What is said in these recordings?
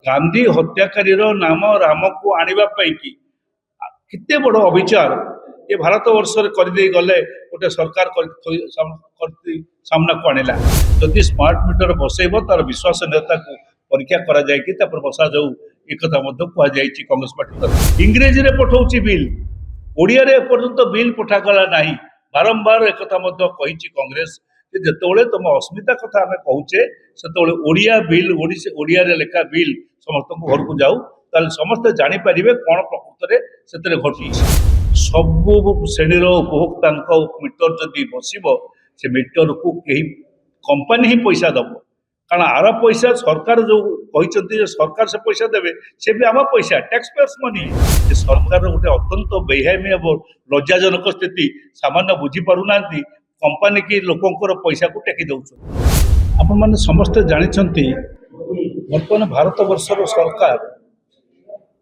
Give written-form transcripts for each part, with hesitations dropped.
गांधी हत्याकारी नाम राम को आनिबा पाई कि केते बड़ अविचार ये भारत वर्ष करदे गले गोटे सरकार सामना को आनिला जदि स्मार्ट मीटर बसैब तार विश्वसनीयता को परीक्षा करा जाए कि बसा जाऊ एक कहुई कांग्रेस पार्टी तरफ इंग्रेजी रे पठाउछि बिल ओडिया रे पर्यंत बिल पठागला नहीं बारंबार एक कही कांग्रेस जिते तुम अस्मिता कथा आम कहूचे से ओडिया बिल ओडिया रे लेखा बिल समस्त घर को जाऊ ताले समस्ते जानीपर कौन प्रकृत से घटी सबु श्रेणीर उपभोक्ता मीटर जदि बसब से मीटर को कहीं कंपनी ही पैसा दब कारण आर पैसा सरकार जो कहते सरकार से पैसा देवे से भी आम पैसा टैक्स पेयर्स मनी सरकार गोटे अत्यंत बेहामी और लज्जाजनक स्थिति सामान्य बुझीपारना कंपनी की लोकंर पैसा को टेकी दौरान आपण मैंने समस्ते जानते बर्तमान भारत वर्षर सरकार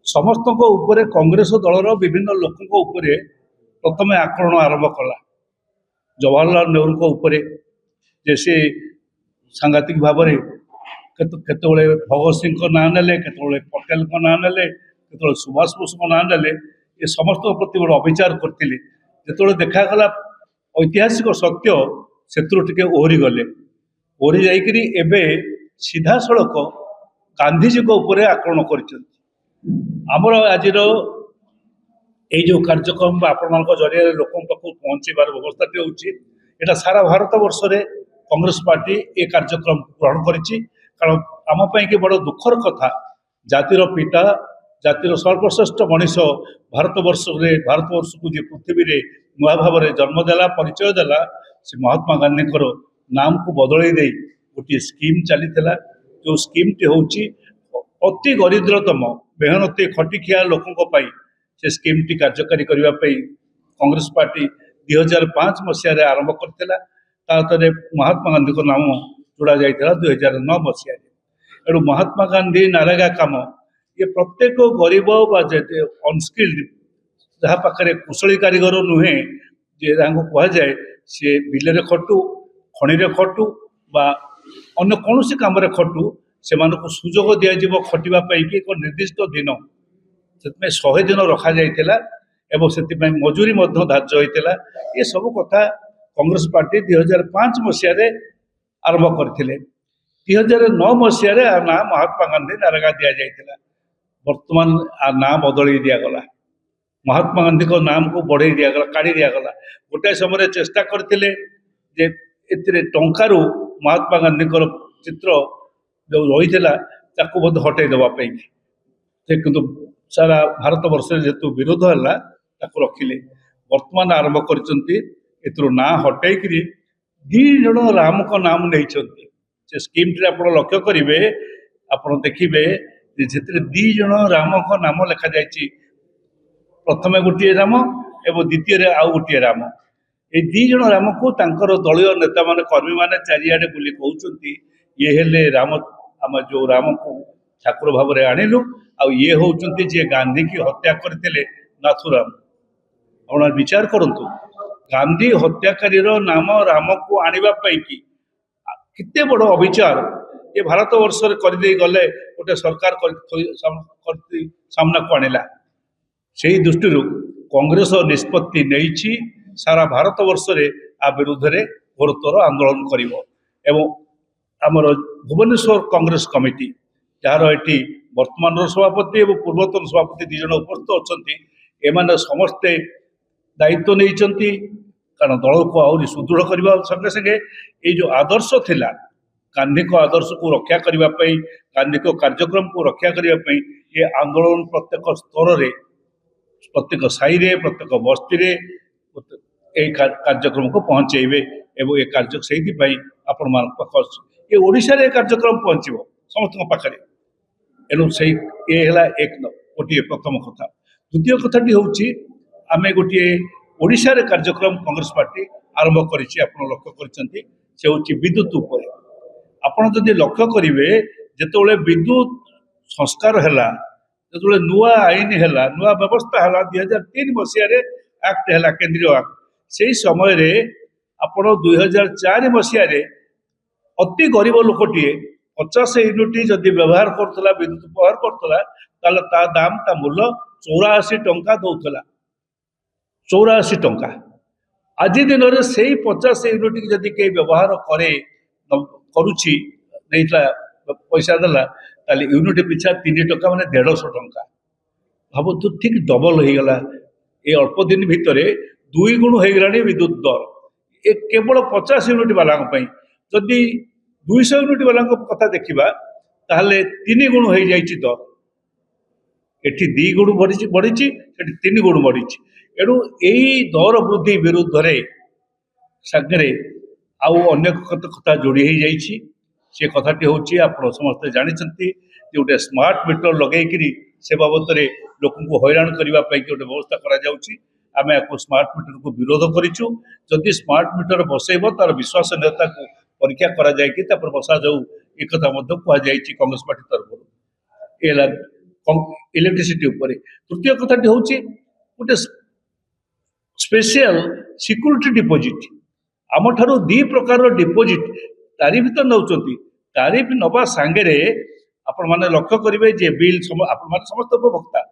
समस्त उपरे कांग्रेस दलर विभिन्न लोकों प्रथम आक्रमण आरंभ कला जवाहरलाल नेहरू उपरे जैसे सांघातिक भाव में केतबेले भगत सिंह ना ने केतबेले पटेल ना ने केतबेले सुभाष बोस ना ने ये समस्त प्रति बड़े अविचार करते जो देखागला ऐतिहासिक सत्य से ओहरी गले ओहरी जाकरी एबे सीधा सड़क गांधीजी उपरे आक्रमण कर आमर आज जो कार्यक्रम आपण जरिया लोकों पाखु पहुँचार व्यवस्था होता सारा भारत वर्ष में कांग्रेस पार्टी ए कार्यक्रम ग्रहण करिछि कारण आम कि बड़ दुखर कथा जातिर पिता जातिर सर्वश्रेष्ठ मनीष भारत वर्ष को जी पृथ्वी रे नुआ भाव में जन्मदेला परिचय देला से महात्मा गांधी नाम को बदल दे गोटे स्कीम चली जो स्कीम टी हूँ अति दरिद्रतम मेहनती खटिखिया लोकों से स्कीम टी कार्यकारी करने कांग्रेस पार्टी 2005 मसीह आरंभ करथिला तारे महात्मा गांधी को नाम जोड़ा जाता 2009 मसीह एणु महात्मा गांधी नारेगा काम ये प्रत्येक गरीब अनस्किल्ड जहाँ पाखे कुशली कारीगर नुहे जे कह जाए सी बिल खटू खनि खटू बा अन्य कौन कम खटू से सुजोग दिज्व खटापी एक निर्दिष्ट दिन से 100 दिन रखा जाइथिला एवं से मजूरी धार्य होता ये सब कथा कांग्रेस पार्टी 2005 मसीह आरंभ करथिले 2009 मसीह ना महात्मा गांधी नारेगा दि जाइथिला वर्तमान ना बदल दिगला महात्मा गांधी को नाम को बढ़े दिगला काढ़ी दिगला गोटे समय चेष्टा करथिले जे एतिरे टंकारु महात्मा गांधी चित्र जो रही है हटई देवाई किंतु सारा भारत वर्ष जेतु विरोध है रखिले वर्तमान आरंभ कर ना हटई दीज राम को नाम नहीं से स्कीम टी आप लक्ष्य करेंगे आप देखिए दीज राम को नाम लिखा जाए प्रथम गोटे राम एवं द्वितीय आउ गोटे राम ये दीज राम को दलीय नेता मान कर्मी मैंने चारिआडे बुली कहते ये हेले राम आम जो राम को ठाकुर भाव में आणिलु आ ये होउचंती जे गांधी की हत्या करते नाथुराम आप विचार करंतु गांधी हत्याकारी नाम राम को आनिबा पाई कि केते बड़ अविचार ये भारत वर्ष करदे गले गोटे सरकार सामना को आनिला से दृष्टि कांग्रेस निष्पत्ति नहीं सारा भारत वर्ष में आ विरुद्ध में घोरतर आंदोलन कर आमर भुवनेश्वर कांग्रेस कमिटी जार ये वर्तमान सभापति और पूर्वतन सभापति दीज उपस्थित अच्छा एम समस्ते दायित्व नहीं कारण दल को आहरी सुदृढ़ करने संगे संगे ये जो आदर्श थिला गांधी को आदर्श को रक्षा करने गांधी को कार्यक्रम को रक्षा करने ये आंदोलन प्रत्येक स्तर में प्रत्येक साई रे प्रत्येक बस्ती रे कार्यक्रम को पहुँचेबे एवं ये कार्य से आपण मान ये ओडिशा रे कार्यक्रम पहुँचो समस्त पाखे एणु से ये एक गोटे प्रथम कथा द्वितीय कथाटी हूँ आम गोटे ओडिशा रे कार्यक्रम कांग्रेस पार्टी आरंभ करिछि आपण लक्ष्य करिसेंती से हूँ विद्युत उपरे आपण जदि लक्ष्य करेंगे जिते विद्युत संस्कार है जो नुआ आईन है नुआ व्यवस्था है 2003 मसीह एक्ट है केंद्रीय एक्ट से समय आपण 2004 मसीह अति गरीब लोकटे 50 यूनिट जदि व्यवहार करतला विद्युत व्यवहार करतला ताले ता दाम ता मूल्य 84 टंका दउतला 84 टंका आज दिन में से 50 यूनिट जदि के व्यवहार करे करुची देला पैसा देला ताले यूनिट पिछा 3 टंका माने 150 टंका भाव तो ठीक डबल हो गला ये अल्प दिन भितर 2 गुण हो गलानी विद्युत दर ये केवल 50 यूनिट वाला जदि 200 यूनिट वाला कथा देखा ताहले 3 गुण हो जाइए दर एटी 2 गुण बढ़ी 3 गुण बढ़ी एणु यही दर वृद्धि विरुद्ध सागरे आउ अन्य कथा जोड़ी हो जाइए से कथाटी हूँ आप समस्ते जानते गोटे स्मार्ट मीटर लगे से बाबद में लोक हैरान करने गोटे व्यवस्था करें आपको स्मार्ट मीटर को विरोध करूँ जदि स्मार्ट मीटर बसैब तार विश्वसनीयता को परीक्षा कर बसा जाऊ एक कहुई कांग्रेस पार्टी तरफ इलेक्ट्रिसिटी तृतीय कथाटी हूँ गोटे स्पेशल सिक्यूरिटी डिपोजिट आम ठार 2 प्रकार डिपोजिट तारीफ तो नौ तारीफ नवा सांगे आपण मैंने लक्ष्य करेंगे जे बिल आपण समस्त उपभोक्ता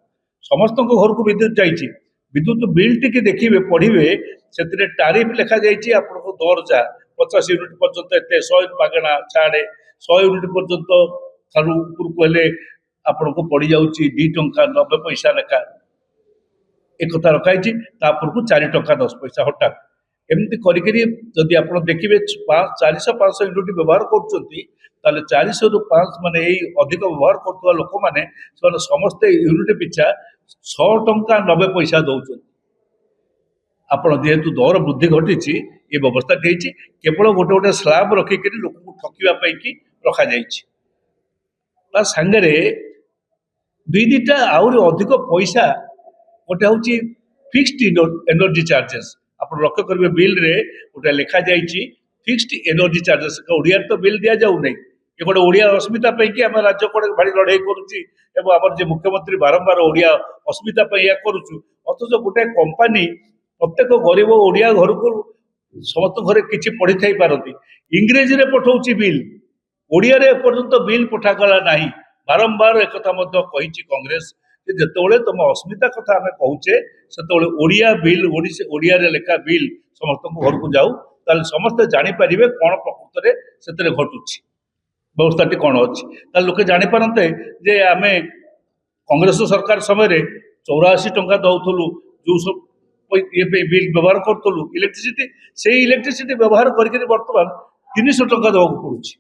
समस्त घर को विद्युत जाइए विद्युत बिल टी देखिए पढ़े से तारीफ लिखा जाइए आपको दर जा 50 यूनिट पर्यंत एत 100 मागणा छाड़े 100 यूनिट पर्यंत ठार उपरको आपन को पड़ जाऊँगी 2 टंका 90 पैसा लेखा एक रखाई तापर 4 टंका 10 पैसा हठात एमती करी आप देखिए 400-500 यूनिट व्यवहार कर 400 ରୁ 500 माने अधिक व्यवहार कर लोक मैंने समस्ते यूनिट पिछा 100 टंका 90 पैसा दौरान आपड़ जेहेतु दर वृद्धि घटी ये व्यवस्था केवल गोटे गोटे स्लाब रखिक लोक को ठकवाई रखा सांगे दुईटा आहरी अधिक पैसा गोटे हूँ फिक्स्ड एनर्जी चार्जेस आप लक्ष्य करेंगे बिल रे गोटे लिखा जाइए फिक्स्ड एनर्जी चार्जेस ओडिया तो बिल दि जाऊ नहीं ये गोटे ओडिया अस्मिता आम राज्य को भारी लड़ाई कर मुख्यमंत्री बारंबार ओडिया अस्मिता या करुचु अथच गोटे कंपानी प्रत्येक गरीब ओडिया घर को समस्त घर किसी पढ़ी थी पारती इंग्रेजी रे पठाऊँ बिल ओडिया रे पर्यंत बिल पठागला ना बारंबार एक कांग्रेस जिते तुम अस्मिता कथा आम कहूचे से ओडिया बिल ओडिया रे लेखा बिल समस्त घर को जाऊ ताले समस्ते जानीपर कौन प्रकृत में से घटुची व्यवस्था कौन अच्छी लोके जापारते जे आम कांग्रेस सरकार समय 84 टंका दौलू जो सब ये बिल व्यवहार करूँ इलेक्ट्रिसिटी से इलेक्ट्रिसिटी व्यवहार करके बर्तमान 300 टंका देवाक पड़ुची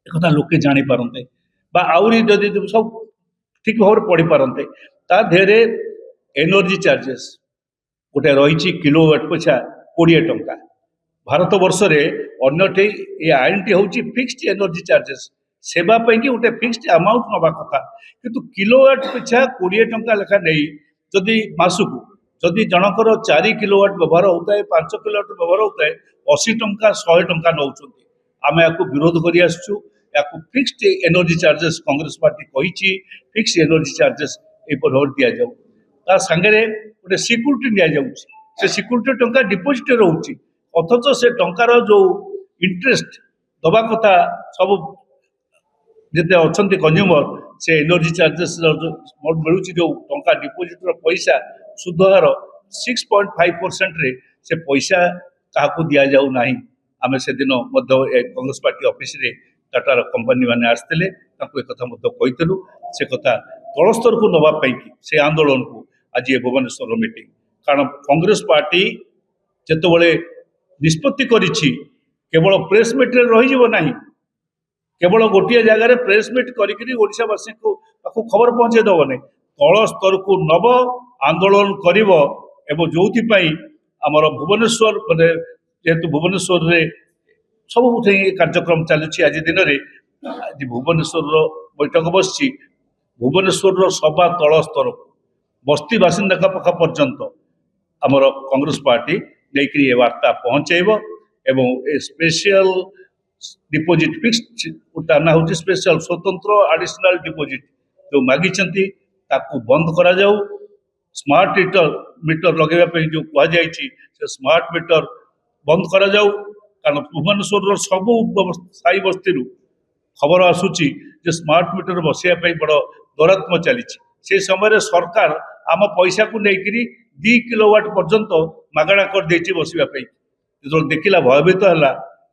एक लोके जापारते आहरी जदि सब ठीक भाव पढ़ी पारते ताधे एनर्जी चार्जेस गोटे रही किलोवाट पिछा 20 टंका भारत वर्ष अन्यटे ये आईन टी हूँ फिक्स्ड एनर्जी चार्जेस सेवाई कि गोटे फिक्स्ड अमाउंट नवा कथा किंतु किलोवाट पिछा 20 टंका लेखा नहीं जदि मासक जदि जनकर 4 किलोवाट व्यवहार होता है 5 किलोवाट व्यवहार होता है 80 टंका 100 टंका नौ आम या विरोध कर fixed energy charges Congress party कही फिक्स्ड एनर्जी चार्जेस दि जाऊ सांगे गोटे सिक्यूरीटी दि सिक्यूरीटी टंका डिपोजिट रोचे अथच से टंकार जो इंटरेस्ट दबा कथा सब जिते अच्छा कंज्यूमर से एनर्जी चार्जेस मिलूँ जो टंका डिपोजिट पैसा सुधहार 6.5% रे से पैसा क्या दि जाऊ ना आम से दिन कांग्रेस पार्टी ऑफिस रे टाटार कंपनी मैंने आसते एक कहीलु से कथा तल स्तर को नवापाई से आंदोलन को आज ये भुवनेश्वर मीटिंग कारण कांग्रेस पार्टी जिते निष्पत्ति करिछि केवल प्रेस मीट रही ना केवल गोटे जगार प्रेस मीट करवासी को खबर पहुँचे दबनी तल स्तर को नव आंदोलन कर जो आमर भुवनेश्वर माने जेहेतु भुवनेश्वर रे सब कार्यक्रम चलुची आज दिन में आज भुवनेश्वर बैठक बस भुवनेश्वर सभा तल स्तर बस्ती बासिंदा पाख पर्यंत आमर कांग्रेस पार्टी लेकिन ये वार्ता पहुँचेब एवं स्पेशल डिपोजिट फिक्स्ड ना हूँ स्पेशल स्वतंत्र एडिशनल डिपोजिट जो मागी बंद करा जाऊ स्मार्ट मीटर लगे जो कहुई स्मार्ट मीटर बंद करा जाऊ कारण भुवनेश्वर सब साई बस्ती खबर आसूची जे स्मार्ट मीटर बसैया बड़ दौरात्म चली से समय सरकार आम पैसा को लेकर 2 किलोवाट पर्यंत मागणा कर देछि बसवाई जो देखला भयभीत है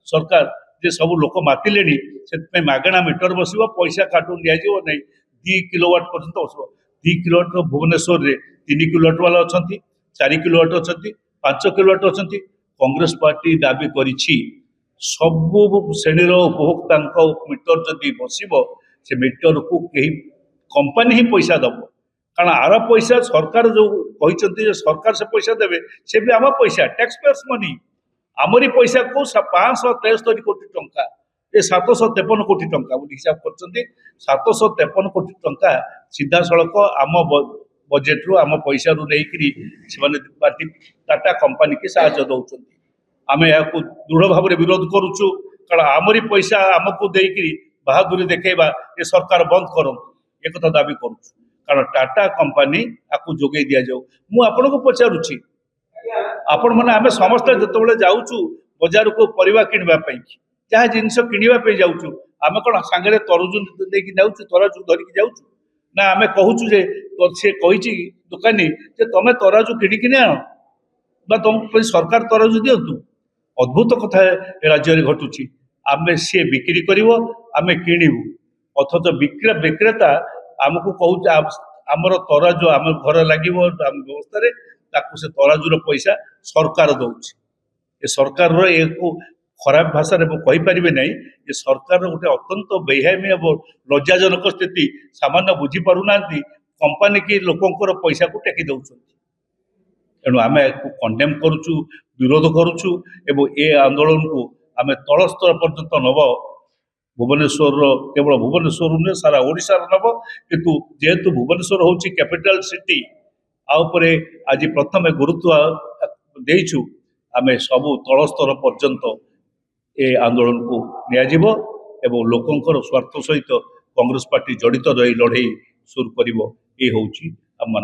सरकार जे सब लोक मातिले से मागणा मीटर बस पैसा कार्टून दिज्व नहीं 2 किलोवाट पर्यंत बस 2 किलोवाट भुवनेश्वर में 3 किलोवाट वाला अच्छा 4 किलोवाट अच्छा 5 किलोवाट अच्छा कांग्रेस पार्टी दाबी करिछि सबु श्रेणी उपभोक्ता मीटर जदि बसब से मीटर को कहीं कंपनी ही पैसा दब कारण आर पैसा सरकार जो कहते सरकार से पैसा देवे से भी आम पैसा टैक्स पेयर्स मनी आमरी पैसा को 573 कोटी टंका ये 753 कोटी टंका हिसाब कर 753 कोटी टंका सीधा सड़क आम बजेट रु आम पैसा रू नहीं टाटा कंपनी की साहाय्य दौरान आम यहाँ दृढ़ भाव में विरोध करुचु कारण आमरी पैसा आमको देकर बहादुरी देखा ये सरकार बंद करूँ एक दाबी करुचु कारण टाटा कंपनी आपको जोगे दि जाऊ मु आपन को पचारुची आपण मैंने आम समस्त जो जाऊँ बजार को परिवा किणवाई जहाँ जिनस किणवाई जाऊँ आम कौन सांगे तरजु लेकिन जाऊँ तराजु धरिकी जाऊँ ना आम कहूँ जे सी कही दुकानी जे तुम तराजु किणिकी आण बा तुम सरकार तराजु दिंतु अद्भुत कथा राज्य में घटुची आम सी बिक्री कर आम किणु अथच विक्रेता आमको कहूँ आमर तराजु आम घर लगे व्यवस्था से तराजुर पैसा सरकार दौर सरकार एक खराब भाषा कहीपर ना ये सरकार गोटे अत्यंत बेहामी और लज्जाजनक स्थिति सामान्य बुझीपारूना कंपानी की लोकंर पैसा को टेकी दौरान तेणु आम कंडेम करुचु विरोध करुचु एवं ए आंदोलन को आम तल स्तर पर्यंत नब भुवनेश्वर केवल भुवनेश्वर नुहे सारा ओडिशा नब किंतु जेहेतु भुवनेश्वर हूँ कैपिटल सिटी आउपरे आज प्रथम गुरुत्व देइछु आम सबू तल स्तर पर्यंत ए आंदोलन को नियाजिब एवं लोकंकर स्वार्थ सहित कांग्रेस पार्टी जड़ित रही लड़े सुर कर आम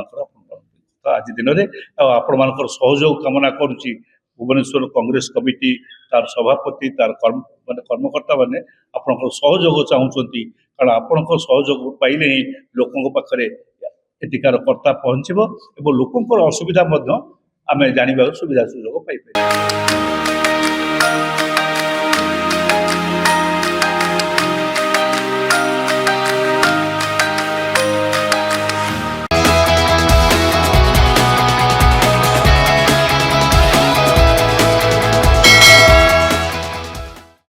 आज दिन में आपण मान सहयोग कामना करुच्ची भुवनेश्वर कांग्रेस कमिटी तार सभापति तार कर्मकर्ता मैंने आपण सहयोग चाहूँगी कारण आपण सहयोग पाइले ही लोकों पाखे एटिकार कर्ता पहुँचब और लोकों असुविधा आम जानवर सुविधा सुजोग पाई।